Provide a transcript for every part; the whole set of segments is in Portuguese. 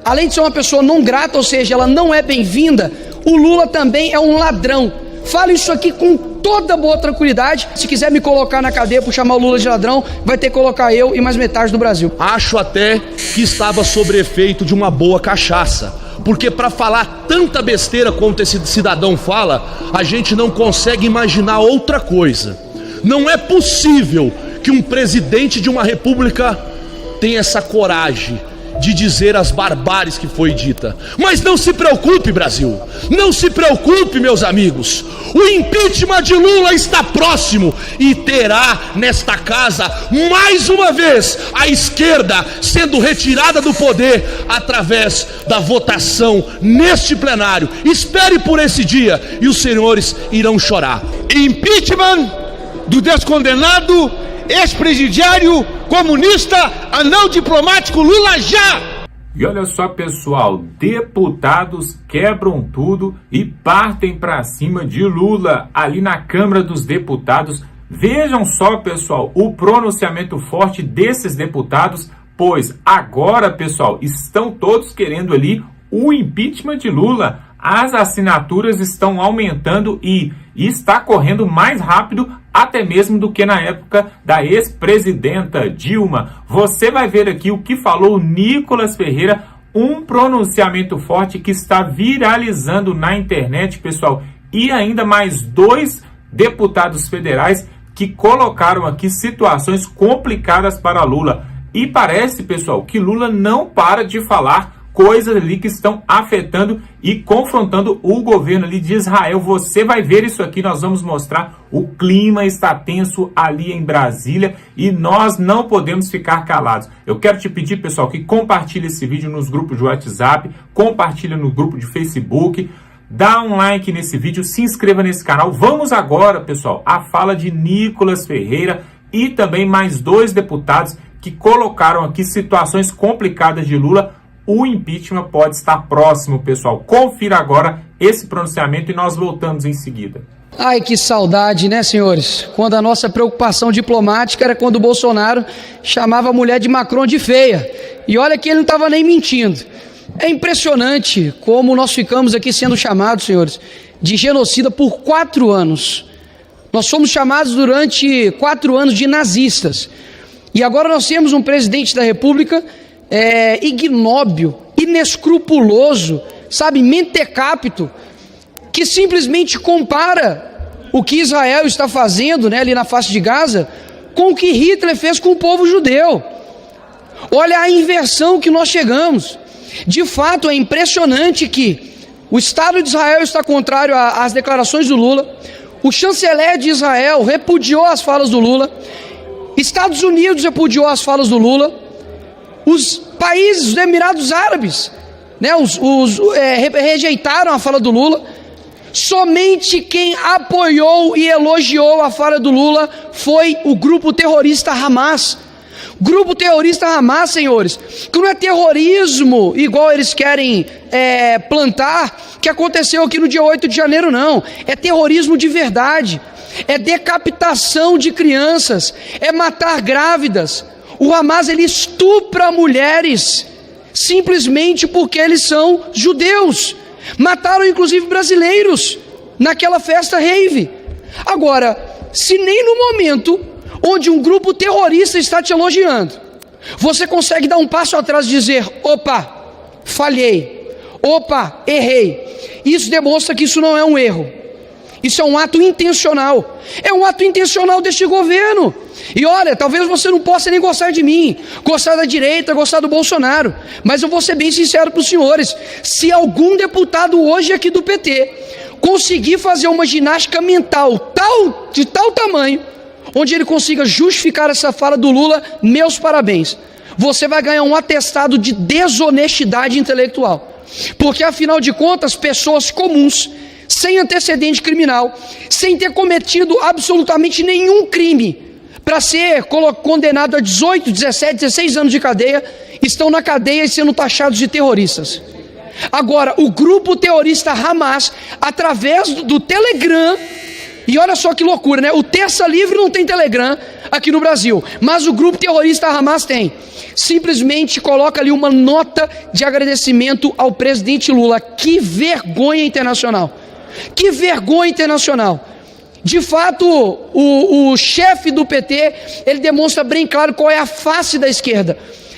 além de ser uma pessoa não grata, ou seja, ela não é bem-vinda, o Lula também é um ladrão. Falo isso aqui com toda boa tranquilidade. Se quiser me colocar na cadeia por chamar o Lula de ladrão, vai ter que colocar eu e mais metade do Brasil. Acho até que estava sob efeito de uma boa cachaça, porque para falar tanta besteira quanto esse cidadão fala, a gente não consegue imaginar outra coisa. Não é possível que um presidente de uma república tenha essa coragem de dizer as barbáries que foi dita. Mas não se preocupe, Brasil, não se preocupe, meus amigos, o impeachment de Lula está próximo e terá nesta casa, mais uma vez, a esquerda sendo retirada do poder através da votação neste plenário. Espere por esse dia e os senhores irão chorar. Impeachment do descondenado, ex-presidiário, comunista, anão diplomático Lula já! E olha só, pessoal, deputados quebram tudo e partem para cima de Lula ali na Câmara dos Deputados. Vejam só, pessoal, o pronunciamento forte desses deputados, pois agora, pessoal, estão todos querendo ali o impeachment de Lula. As assinaturas estão aumentando e está correndo mais rápido até mesmo do que na época da ex-presidenta Dilma. Você vai ver aqui o que falou Nicolas Ferreira, um pronunciamento forte que está viralizando na internet, pessoal. E ainda mais 2 deputados federais que colocaram aqui situações complicadas para Lula. E parece, pessoal, que Lula não para de falar coisas ali que estão afetando e confrontando o governo ali de Israel. Você vai ver isso aqui, nós vamos mostrar. O clima está tenso ali em Brasília e nós não podemos ficar calados. Eu quero te pedir, pessoal, que compartilhe esse vídeo nos grupos de WhatsApp, compartilhe no grupo de Facebook, dá um like nesse vídeo, se inscreva nesse canal. Vamos agora, pessoal, à fala de Nicolas Ferreira e também mais 2 deputados que colocaram aqui situações complicadas de Lula. O impeachment pode estar próximo, pessoal. Confira agora esse pronunciamento e nós voltamos em seguida. Ai, que saudade, né, senhores? Quando a nossa preocupação diplomática era quando o Bolsonaro chamava a mulher de Macron de feia. E olha que ele não estava nem mentindo. É impressionante como nós ficamos aqui sendo chamados, senhores, de genocida por 4 anos. Nós fomos chamados durante 4 anos de nazistas. E agora nós temos um presidente da República ignóbil, inescrupuloso, sabe, mentecapto, que simplesmente compara o que Israel está fazendo, né, ali na face de Gaza com o que Hitler fez com o povo judeu. Olha a inversão que nós chegamos. De fato, é impressionante que o Estado de Israel está contrário às declarações do Lula, o chanceler de Israel repudiou as falas do Lula, Estados Unidos repudiou as falas do Lula, os países dos Emirados Árabes, né, rejeitaram a fala do Lula. Somente quem apoiou e elogiou a fala do Lula foi o grupo terrorista Hamas. Grupo terrorista Hamas, senhores, que não é terrorismo igual eles querem plantar, que aconteceu aqui no dia 8 de janeiro, não. É terrorismo de verdade, é decapitação de crianças, é matar grávidas. O Hamas, ele estupra mulheres simplesmente porque eles são judeus. Mataram inclusive brasileiros naquela festa rave. Agora, se nem no momento onde um grupo terrorista está te elogiando, você consegue dar um passo atrás e dizer: opa, falhei, opa, errei, isso demonstra que isso não é um erro. Isso é um ato intencional. É um ato intencional deste governo. E olha, talvez você não possa nem gostar de mim, gostar da direita, gostar do Bolsonaro, mas eu vou ser bem sincero para os senhores: se algum deputado hoje aqui do PT conseguir fazer uma ginástica mental de tal tamanho, onde ele consiga justificar essa fala do Lula, meus parabéns. Você vai ganhar um atestado de desonestidade intelectual. Porque afinal de contas, pessoas comuns, sem antecedente criminal, sem ter cometido absolutamente nenhum crime, para ser condenado a 18, 17, 16 anos de cadeia, estão na cadeia e sendo taxados de terroristas. Agora, o grupo terrorista Hamas, através do Telegram, E olha só que loucura, né? O Terça Livre não tem Telegram aqui no Brasil, mas o grupo terrorista Hamas tem. Simplesmente coloca ali uma nota de agradecimento ao presidente Lula. Que vergonha internacional! Que vergonha internacional! De fato, o chefe do PT, ele demonstra bem claro qual é a face da esquerda.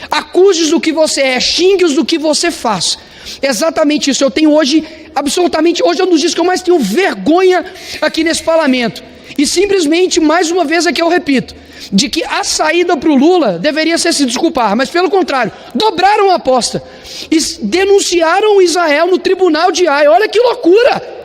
Acuse-os do que você é, xingue-os do que você faz. Exatamente isso. Eu tenho hoje, absolutamente, hoje é um dos dias que eu mais tenho vergonha aqui nesse parlamento. E simplesmente, mais uma vez aqui eu repito, de que a saída para o Lula deveria ser se desculpar, mas pelo contrário, dobraram a aposta e denunciaram Israel no tribunal de Haia. Olha que loucura!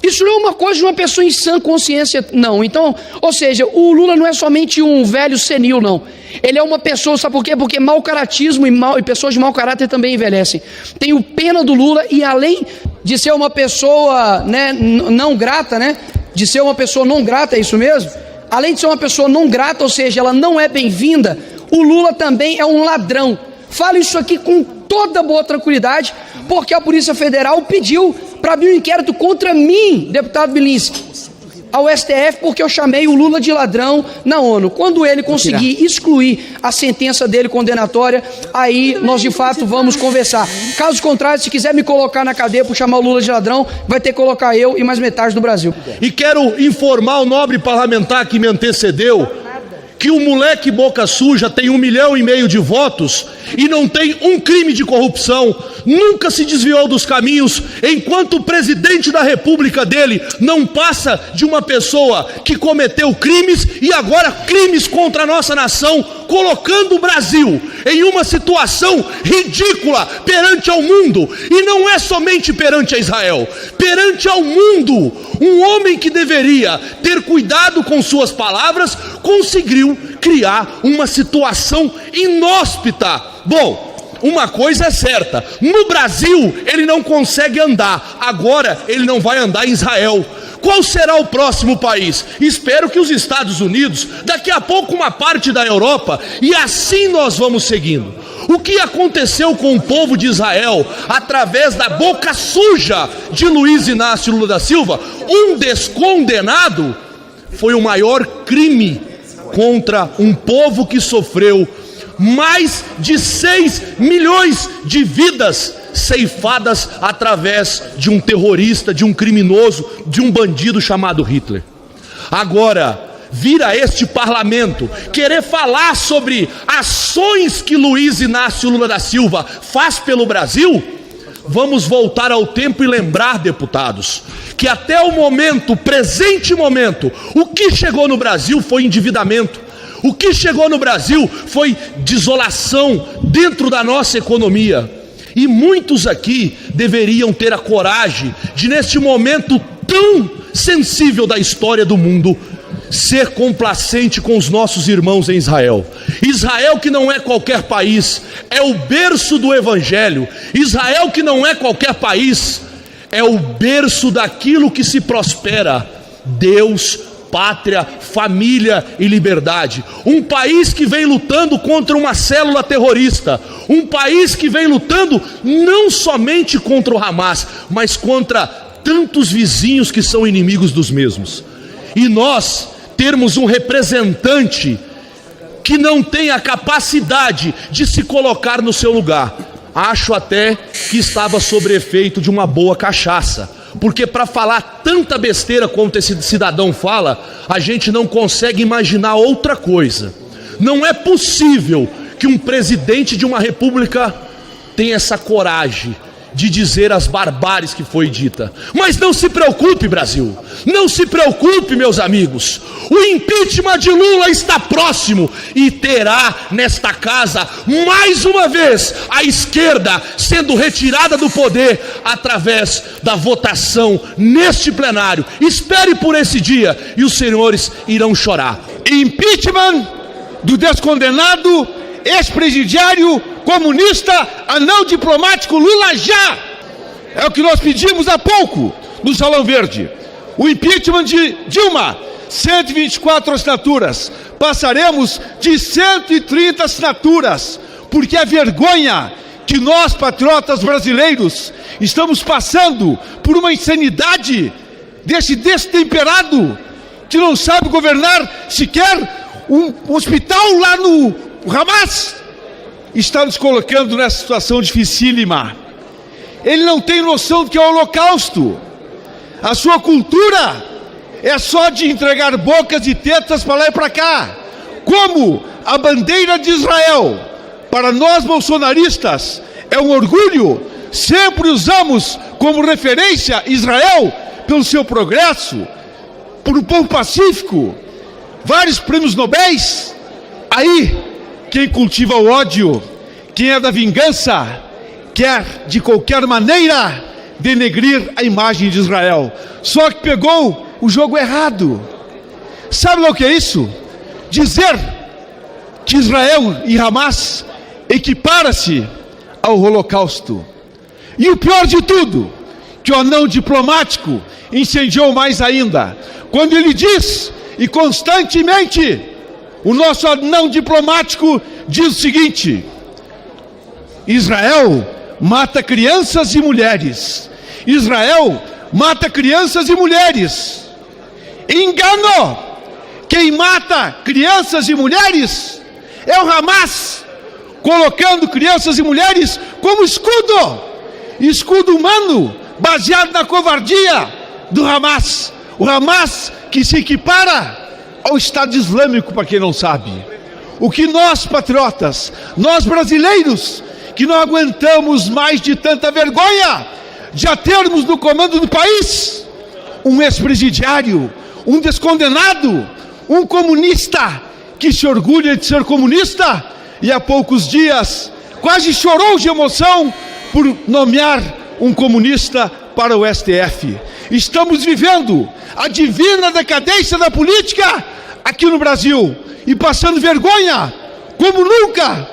Isso não é uma coisa de uma pessoa em sã consciência, não. Então, ou seja, o Lula não é somente um velho senil, não. Ele é uma pessoa, sabe por quê? Porque mau caratismo e pessoas de mau caráter também envelhecem. Tenho pena do Lula e além de ser uma pessoa, né, não grata, né? De ser uma pessoa não grata, é isso mesmo? Além de ser uma pessoa não grata, ou seja, ela não é bem-vinda, o Lula também é um ladrão. Falo isso aqui com toda boa tranquilidade, porque a Polícia Federal pediu para abrir um inquérito contra mim, deputado Bilinski, ao STF, porque eu chamei o Lula de ladrão na ONU. Quando ele conseguir excluir a sentença dele condenatória, aí nós de fato vamos conversar. Caso contrário, se quiser me colocar na cadeia por chamar o Lula de ladrão, vai ter que colocar eu e mais metade do Brasil. E quero informar o nobre parlamentar que me antecedeu que o moleque boca suja tem 1,5 milhão de votos e não tem um crime de corrupção, nunca se desviou dos caminhos, enquanto o presidente da república dele não passa de uma pessoa que cometeu crimes e agora crimes contra a nossa nação, colocando o Brasil em uma situação ridícula perante ao mundo, e não é somente perante a Israel, perante ao mundo. Um homem que deveria ter cuidado com suas palavras conseguiu criar uma situação inóspita. Bom, uma coisa é certa, no Brasil ele não consegue andar, agora ele não vai andar em Israel. Qual será o próximo país? Espero que os Estados Unidos, daqui a pouco uma parte da Europa, e assim nós vamos seguindo. O que aconteceu com o povo de Israel através da boca suja de Luiz Inácio Lula da Silva, um descondenado, foi o maior crime contra um povo que sofreu mais de 6 milhões de vidas ceifadas através de um terrorista, de um criminoso, de um bandido chamado Hitler. Agora, vir a este parlamento querer falar sobre ações que Luiz Inácio Lula da Silva faz pelo Brasil, vamos voltar ao tempo e lembrar, deputados, que até o momento, presente momento, o que chegou no Brasil foi endividamento. O que chegou no Brasil foi desolação dentro da nossa economia. E muitos aqui deveriam ter a coragem de, neste momento tão sensível da história do mundo, ser complacente com os nossos irmãos em Israel. Israel, que não é qualquer país, é o berço do Evangelho. Israel, que não é qualquer país, é o berço daquilo que se prospera: Deus, pátria, família e liberdade. Um país que vem lutando contra uma célula terrorista, um país que vem lutando não somente contra o Hamas, mas contra tantos vizinhos que são inimigos dos mesmos. E nós termos um representante que não tem a capacidade de se colocar no seu lugar, acho até que estava sob efeito de uma boa cachaça, porque para falar tanta besteira quanto esse cidadão fala, a gente não consegue imaginar outra coisa. Não é possível que um presidente de uma república tenha essa coragem de dizer as barbáries que foi dita. Mas não se preocupe, Brasil, não se preocupe, meus amigos, o impeachment de Lula está próximo e terá nesta casa, mais uma vez, a esquerda sendo retirada do poder através da votação neste plenário. Espere por esse dia e os senhores irão chorar. Impeachment do descondenado, ex-presidiário, comunista, anão diplomático Lula já! É o que nós pedimos há pouco no Salão Verde. O impeachment de Dilma, 124 assinaturas. Passaremos de 130 assinaturas, porque a vergonha que nós, patriotas brasileiros, estamos passando por uma insanidade desse destemperado que não sabe governar sequer um hospital lá no Hamas, está nos colocando nessa situação dificílima. Ele não tem noção do que é o Holocausto. A sua cultura é só de entregar bocas e tetas para lá e para cá. Como a bandeira de Israel, para nós bolsonaristas, é um orgulho, sempre usamos como referência Israel pelo seu progresso, por um povo pacífico, vários prêmios Nobéis. Aí, quem cultiva o ódio, quem é da vingança, quer de qualquer maneira denegrir a imagem de Israel. Só que pegou o jogo errado. Sabe o que é isso? Dizer que Israel e Hamas equipara-se ao Holocausto. E o pior de tudo, que o anão diplomático incendiou mais ainda, quando ele diz, e constantemente, o nosso anão diplomático diz o seguinte: Israel mata crianças e mulheres. Israel mata crianças e mulheres. Engano! Quem mata crianças e mulheres é o Hamas, colocando crianças e mulheres como escudo humano, baseado na covardia do Hamas. O Hamas que se equipara ao Estado Islâmico, para quem não sabe. O que nós, patriotas, nós brasileiros, que não aguentamos mais de tanta vergonha, já termos no comando do país um ex-presidiário, um descondenado, um comunista que se orgulha de ser comunista e há poucos dias quase chorou de emoção por nomear um comunista para o STF. Estamos vivendo a divina decadência da política aqui no Brasil e passando vergonha como nunca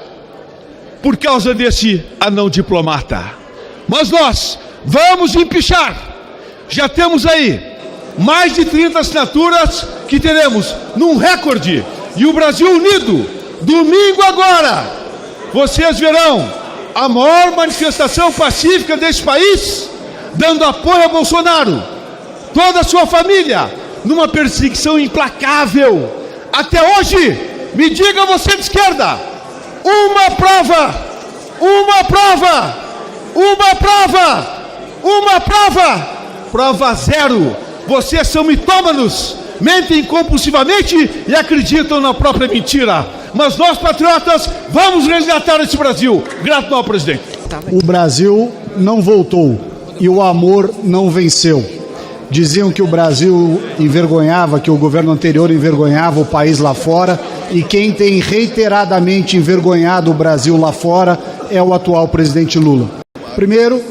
por causa desse anão diplomata. Mas nós vamos empichar. Já temos aí mais de 30 assinaturas que teremos num recorde. E o Brasil unido, domingo agora, vocês verão a maior manifestação pacífica desse país, dando apoio a Bolsonaro, toda a sua família, numa perseguição implacável. Até hoje, me diga você de esquerda, uma prova zero. Vocês são mitômanos, mentem compulsivamente e acreditam na própria mentira. Mas nós, patriotas, vamos resgatar esse Brasil. Grato ao presidente. O Brasil não voltou e o amor não venceu. Diziam que o Brasil envergonhava, que o governo anterior envergonhava o país lá fora, e quem tem reiteradamente envergonhado o Brasil lá fora é o atual presidente Lula. Primeiro,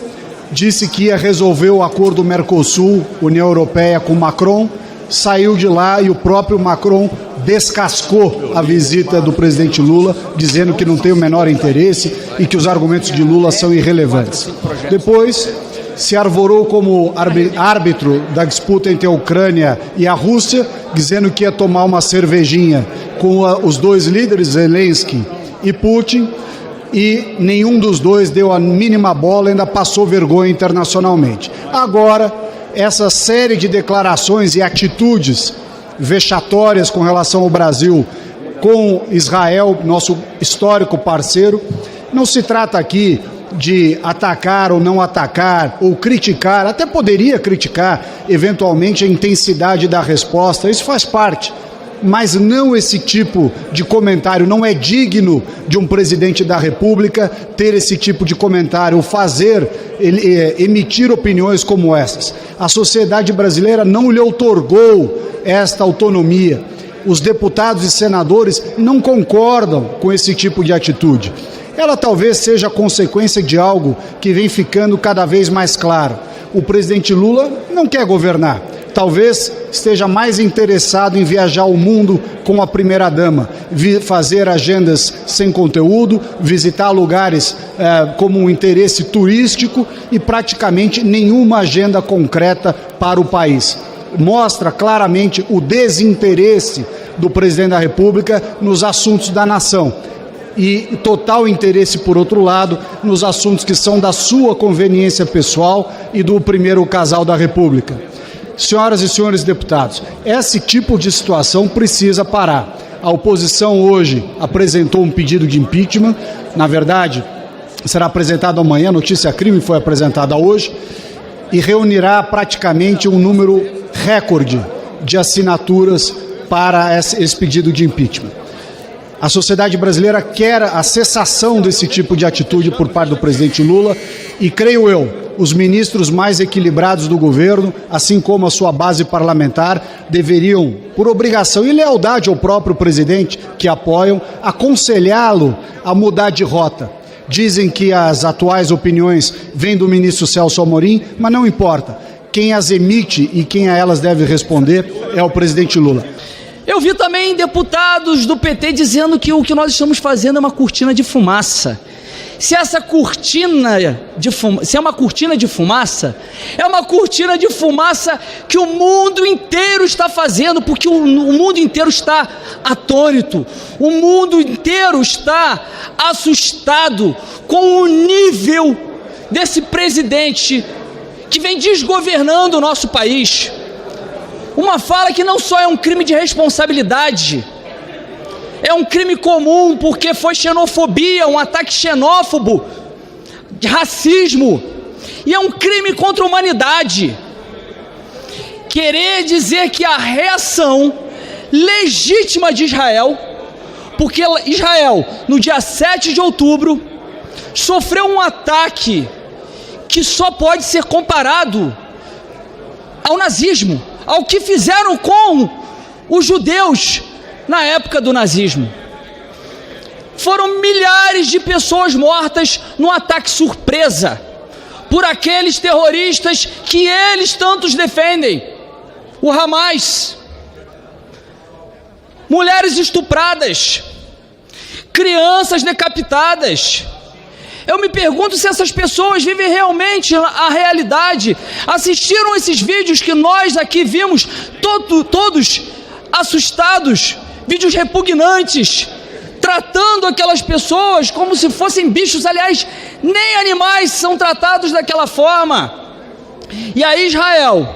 disse que ia resolver o acordo Mercosul, União Europeia, com Macron, saiu de lá e o próprio Macron descascou a visita do presidente Lula, dizendo que não tem o menor interesse e que os argumentos de Lula são irrelevantes. Depois, se arvorou como árbitro da disputa entre a Ucrânia e a Rússia, dizendo que ia tomar uma cervejinha com os dois líderes, Zelensky e Putin, e nenhum dos dois deu a mínima bola, ainda passou vergonha internacionalmente. Agora, essa série de declarações e atitudes vexatórias com relação ao Brasil com Israel, nosso histórico parceiro, não se trata aqui de atacar ou não atacar, ou criticar, até poderia criticar eventualmente a intensidade da resposta, isso faz parte, mas não esse tipo de comentário. Não é digno de um presidente da República ter esse tipo de comentário, emitir opiniões como essas. A sociedade brasileira não lhe outorgou esta autonomia. Os deputados e senadores não concordam com esse tipo de atitude. Ela talvez seja consequência de algo que vem ficando cada vez mais claro. O presidente Lula não quer governar. Talvez esteja mais interessado em viajar o mundo com a primeira-dama, fazer agendas sem conteúdo, visitar lugares como um interesse turístico e praticamente nenhuma agenda concreta para o país. Mostra claramente o desinteresse do presidente da República nos assuntos da nação e total interesse, por outro lado, nos assuntos que são da sua conveniência pessoal e do primeiro casal da República. Senhoras e senhores deputados, esse tipo de situação precisa parar. A oposição hoje apresentou um pedido de impeachment, na verdade, será apresentado amanhã, notícia crime foi apresentada hoje, e reunirá praticamente um número recorde de assinaturas para esse pedido de impeachment. A sociedade brasileira quer a cessação desse tipo de atitude por parte do presidente Lula e, creio eu, os ministros mais equilibrados do governo, assim como a sua base parlamentar, deveriam, por obrigação e lealdade ao próprio presidente que apoiam, aconselhá-lo a mudar de rota. Dizem que as atuais opiniões vêm do ministro Celso Amorim, mas não importa. Quem as emite e quem a elas deve responder é o presidente Lula. Eu vi também deputados do PT dizendo que o que nós estamos fazendo é uma cortina de fumaça. Se essa cortina de se é uma cortina de fumaça, é uma cortina de fumaça que o mundo inteiro está fazendo, porque o mundo inteiro está atônito, o mundo inteiro está assustado com o nível desse presidente que vem desgovernando o nosso país. Uma fala que não só é um crime de responsabilidade, é um crime comum porque foi xenofobia, um ataque xenófobo, de racismo, e é um crime contra a humanidade. Querer dizer que a reação legítima de Israel, porque Israel, no dia 7 de outubro, sofreu um ataque que só pode ser comparado ao nazismo, ao que fizeram com os judeus na época do nazismo. Foram milhares de pessoas mortas num ataque surpresa por aqueles terroristas que eles tantos defendem, o Hamas. Mulheres estupradas, crianças decapitadas. Eu me pergunto se essas pessoas vivem realmente a realidade, assistiram esses vídeos que nós aqui vimos, todos assustados, vídeos repugnantes, tratando aquelas pessoas como se fossem bichos. Aliás, nem animais são tratados daquela forma. E aí Israel,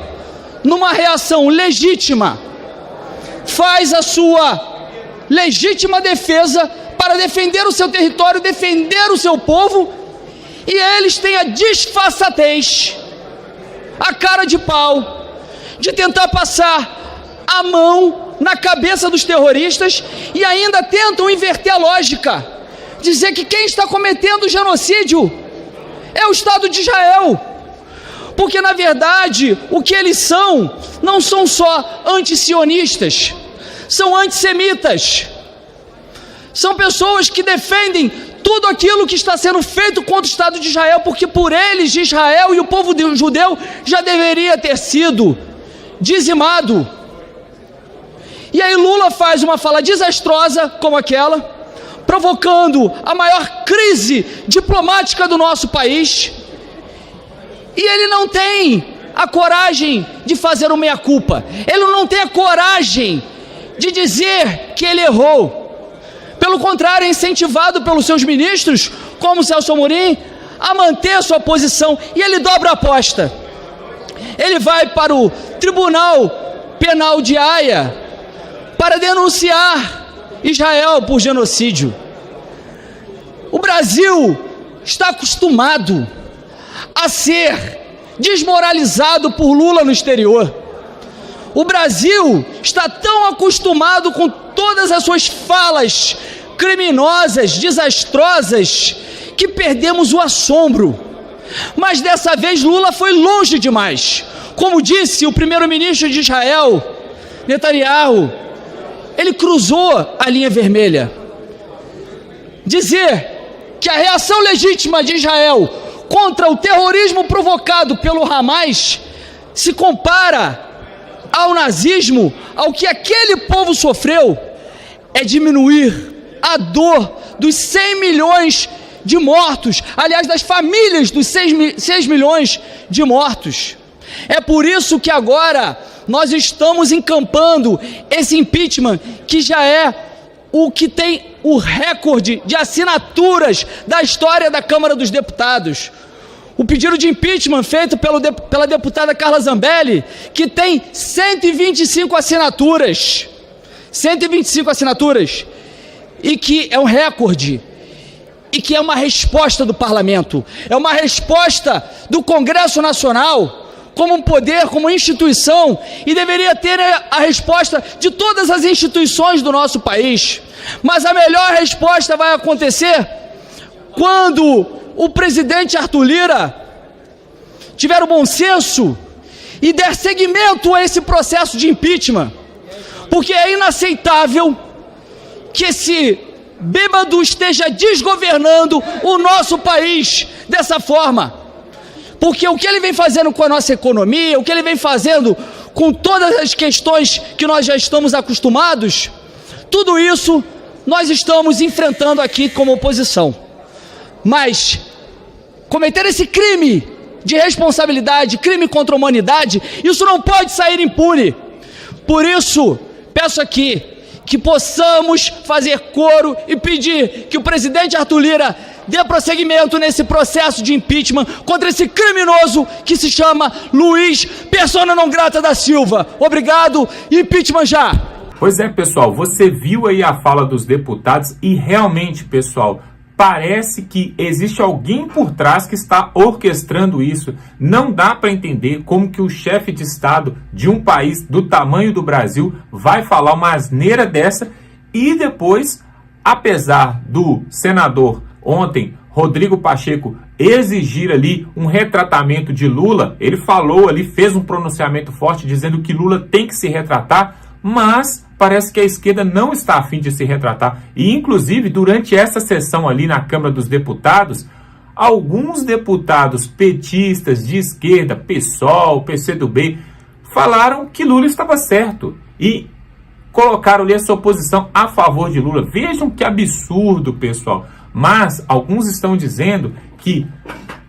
numa reação legítima, faz a sua legítima defesa para defender o seu território, defender o seu povo, e eles têm a disfarçatez, a cara de pau, de tentar passar a mão na cabeça dos terroristas e ainda tentam inverter a lógica, dizer que quem está cometendo o genocídio é o Estado de Israel, porque na verdade o que eles são não são só antissionistas, são antissemitas, são pessoas que defendem tudo aquilo que está sendo feito contra o Estado de Israel, porque por eles de Israel e o povo judeu já deveria ter sido dizimado. E aí Lula faz uma fala desastrosa como aquela, provocando a maior crise diplomática do nosso país, e ele não tem a coragem de fazer o meia-culpa, ele não tem a coragem de dizer que ele errou. Pelo contrário, é incentivado pelos seus ministros, como Celso Amorim, a manter a sua posição, e ele dobra a aposta. Ele vai para o Tribunal Penal de Haia para denunciar Israel por genocídio. O Brasil está acostumado a ser desmoralizado por Lula no exterior. O Brasil está tão acostumado com todas as suas falas criminosas, desastrosas, que perdemos o assombro. Mas dessa vez Lula foi longe demais. Como disse o primeiro-ministro de Israel, Netanyahu, ele cruzou a linha vermelha. Dizer que a reação legítima de Israel contra o terrorismo provocado pelo Hamas se compara ao nazismo, ao que aquele povo sofreu, é diminuir a dor dos 100 milhões de mortos, aliás, das famílias dos 6 milhões de mortos. É por isso que agora nós estamos encampando esse impeachment, que já é o que tem o recorde de assinaturas da história da Câmara dos Deputados. o pedido de impeachment feito pela deputada Carla Zambelli, que tem 125 assinaturas. 125 assinaturas. E que é um recorde. E que é uma resposta do parlamento. É uma resposta do Congresso Nacional, como um poder, como instituição, e deveria ter a resposta de todas as instituições do nosso país. Mas a melhor resposta vai acontecer quando o presidente Arthur Lira tiver o bom senso e der seguimento a esse processo de impeachment, porque é inaceitável que esse bêbado esteja desgovernando o nosso país dessa forma. Porque o que ele vem fazendo com a nossa economia, o que ele vem fazendo com todas as questões que nós já estamos acostumados, tudo isso nós estamos enfrentando aqui como oposição. Mas cometer esse crime de responsabilidade, crime contra a humanidade, isso não pode sair impune. Por isso, peço aqui que possamos fazer coro e pedir que o presidente Arthur Lira dê prosseguimento nesse processo de impeachment contra esse criminoso que se chama Luiz Persona non grata da Silva. Obrigado, impeachment já! Pois é, pessoal, você viu aí a fala dos deputados e realmente, pessoal, parece que existe alguém por trás que está orquestrando isso. Não dá para entender como que o chefe de Estado de um país do tamanho do Brasil vai falar uma asneira dessa e depois, apesar do senador ontem, Rodrigo Pacheco, exigir ali um retratamento de Lula, ele falou ali, fez um pronunciamento forte dizendo que Lula tem que se retratar, mas parece que a esquerda não está a fim de se retratar. E, inclusive, durante essa sessão ali na Câmara dos Deputados, alguns deputados petistas de esquerda, PSOL, PCdoB, falaram que Lula estava certo e colocaram ali a sua posição a favor de Lula. Vejam que absurdo, pessoal. Mas alguns estão dizendo que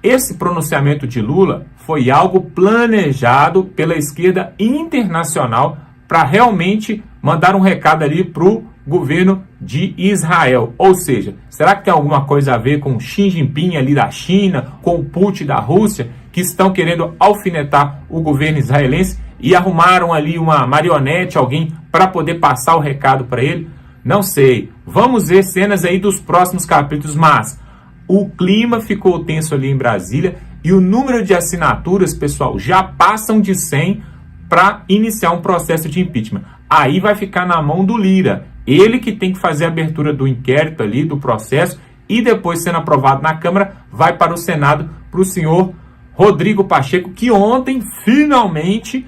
esse pronunciamento de Lula foi algo planejado pela esquerda internacional para realmente mandar um recado ali para o governo de Israel. Ou seja, será que tem alguma coisa a ver com o Xi Jinping ali da China, com o Putin da Rússia, que estão querendo alfinetar o governo israelense e arrumaram ali uma marionete, alguém, para poder passar o recado para ele? Não sei. Vamos ver cenas aí dos próximos capítulos, mas o clima ficou tenso ali em Brasília e o número de assinaturas, pessoal, já passam de 100 para iniciar um processo de impeachment. Aí vai ficar na mão do Lira. Ele que tem que fazer a abertura do inquérito ali, do processo, e depois, sendo aprovado na Câmara, vai para o Senado, para o senhor Rodrigo Pacheco, que ontem, finalmente,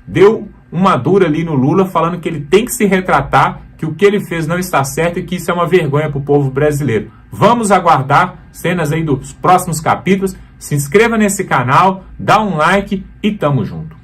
deu uma dura ali no Lula, falando que ele tem que se retratar, que o que ele fez não está certo e que isso é uma vergonha para o povo brasileiro. Vamos aguardar cenas aí dos próximos capítulos. Se inscreva nesse canal, dá um like e tamo junto.